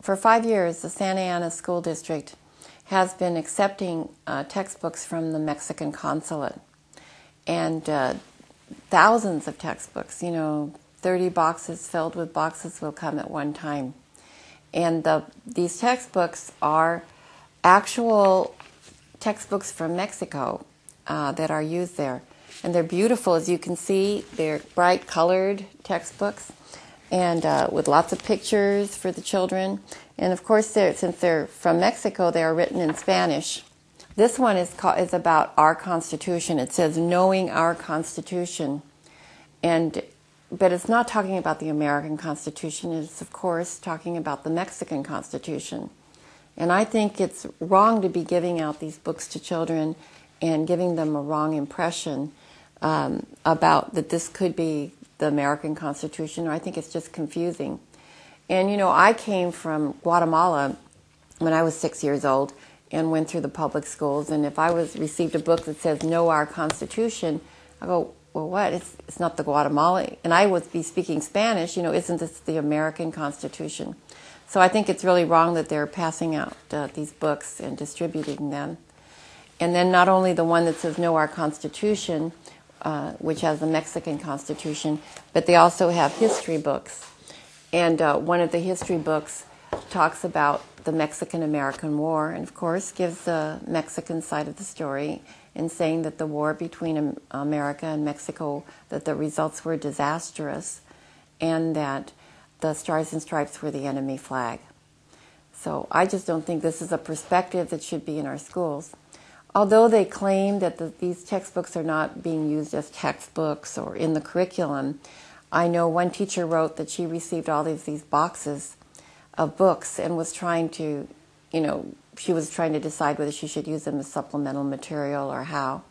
For 5 years, the Santa Ana School District has been accepting textbooks from the Mexican consulate. And thousands of textbooks, 30 boxes filled with boxes will come at one time. And these textbooks are actual textbooks from Mexico that are used there. And they're beautiful, as you can see. They're bright colored textbooks and with lots of pictures for the children. And of course, since they're from Mexico, they are written in Spanish. This one is about our Constitution. It says, knowing our Constitution. But it's not talking about the American Constitution. It's, of course, talking about the Mexican Constitution. And I think it's wrong to be giving out these books to children and giving them a wrong impression about that this could be the American Constitution. I think it's just confusing. And, I came from Guatemala when I was 6 years old and went through the public schools. And if I received a book that says, know our Constitution, I go, well, what? It's not the Guatemalan. And I would be speaking Spanish, isn't this the American Constitution? So I think it's really wrong that they're passing out these books and distributing them. And then not only the one that says, know our Constitution, which has the Mexican Constitution, but they also have history books. And one of the history books talks about the Mexican-American War, and of course gives the Mexican side of the story in saying that the war between America and Mexico, that the results were disastrous, and that the Stars and Stripes were the enemy flag. So I just don't think this is a perspective that should be in our schools. Although they claim that these textbooks are not being used as textbooks or in the curriculum, I know one teacher wrote that she received all these boxes of books and was trying to, she was trying to decide whether she should use them as supplemental material or how.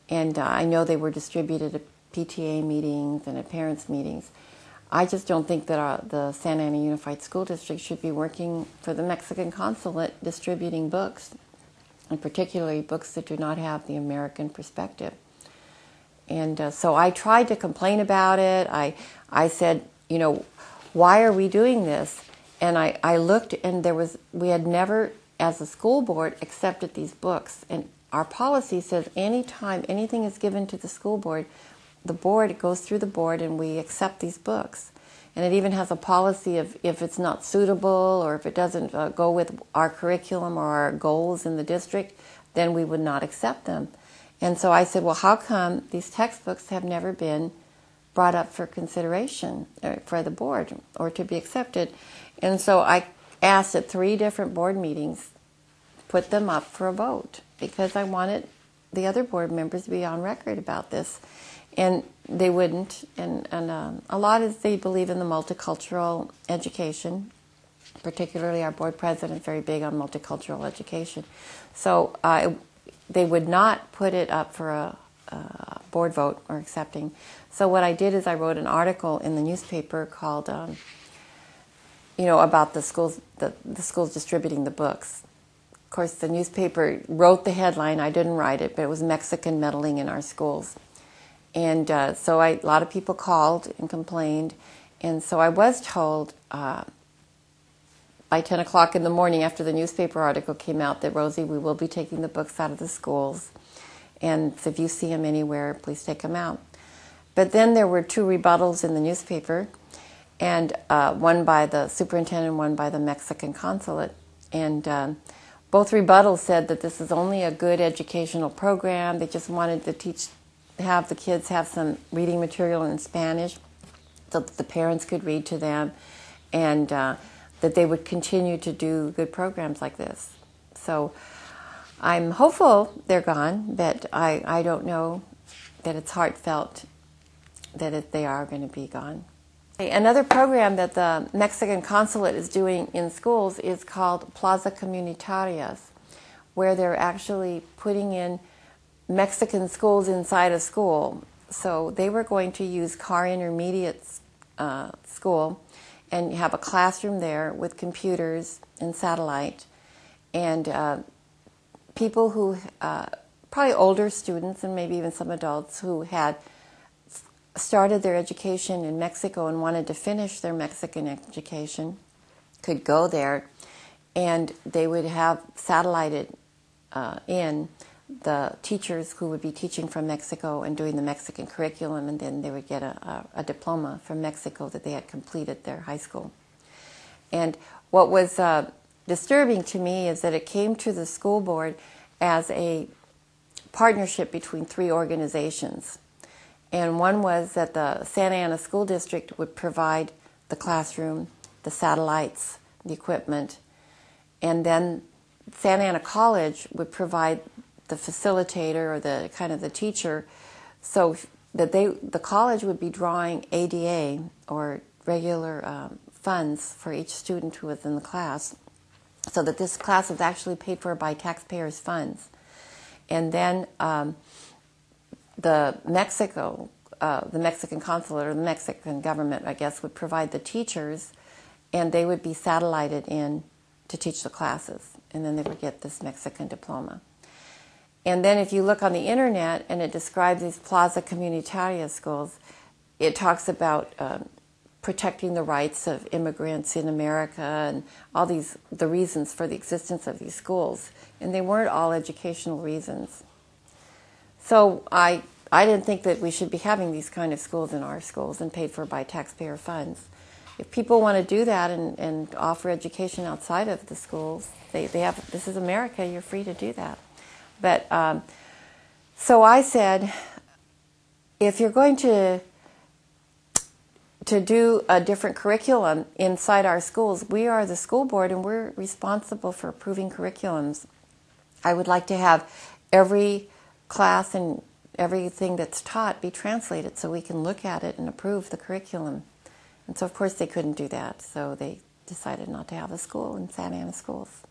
And I know they were distributed at PTA meetings and at parents' meetings. I just don't think that the Santa Ana Unified School District should be working for the Mexican consulate distributing books, and particularly books that do not have the American perspective. And so I tried to complain about it. I said, why are we doing this? And I looked, and we had never, as a school board, accepted these books. And our policy says anytime anything is given to the school board, it goes through the board and we accept these books. And it even has a policy of if it's not suitable or if it doesn't go with our curriculum or our goals in the district, then we would not accept them. And so I said, well, how come these textbooks have never been brought up for consideration for the board or to be accepted? And so I asked at 3 different board meetings, put them up for a vote, because I wanted the other board members to be on record about this. And they wouldn't. And a lot is they believe in the multicultural education, particularly our board president, very big on multicultural education. So they would not put it up for a board vote or accepting. So what I did is I wrote an article in the newspaper called, about the schools distributing the books. Of course, the newspaper wrote the headline. I didn't write it, but it was Mexican meddling in our schools. And so a lot of people called and complained. And so I was told by 10 o'clock in the morning after the newspaper article came out that, Rosie, we will be taking the books out of the schools. And so if you see them anywhere, please take them out. But then there were 2 rebuttals in the newspaper, and one by the superintendent and one by the Mexican consulate. And both rebuttals said that this is only a good educational program. They just wanted to have the kids have some reading material in Spanish so that the parents could read to them, and that they would continue to do good programs like this. So I'm hopeful they're gone, but I don't know that it's heartfelt that they are going to be gone. Another program that the Mexican consulate is doing in schools is called Plaza Comunitarias, where they're actually putting in Mexican schools inside a school. So they were going to use Carr Intermediate School and have a classroom there with computers and satellite, and people who, probably older students and maybe even some adults who had started their education in Mexico and wanted to finish their Mexican education could go there, and they would have satellited in the teachers who would be teaching from Mexico and doing the Mexican curriculum, and then they would get a diploma from Mexico that they had completed their high school. And what was disturbing to me is that it came to the school board as a partnership between three organizations. And one was that the Santa Ana School District would provide the classroom, the satellites, the equipment, and then Santa Ana College would provide the facilitator or the kind of the teacher, so that the college would be drawing ADA or regular funds for each student who was in the class, so that this class was actually paid for by taxpayers' funds. And then the Mexican consulate or the Mexican government, I guess, would provide the teachers, and they would be satellited in to teach the classes, and then they would get this Mexican diploma. And then if you look on the internet and it describes these Plaza Comunitaria schools, it talks about protecting the rights of immigrants in America and all the reasons for the existence of these schools. And they weren't all educational reasons. So I didn't think that we should be having these kind of schools in our schools and paid for by taxpayer funds. If people want to do that and offer education outside of the schools, they have, this is America, you're free to do that. But so I said, if you're going to do a different curriculum inside our schools, we are the school board and we're responsible for approving curriculums. I would like to have every class and everything that's taught be translated so we can look at it and approve the curriculum. And so, of course, they couldn't do that, so they decided not to have a school in Santa Ana schools.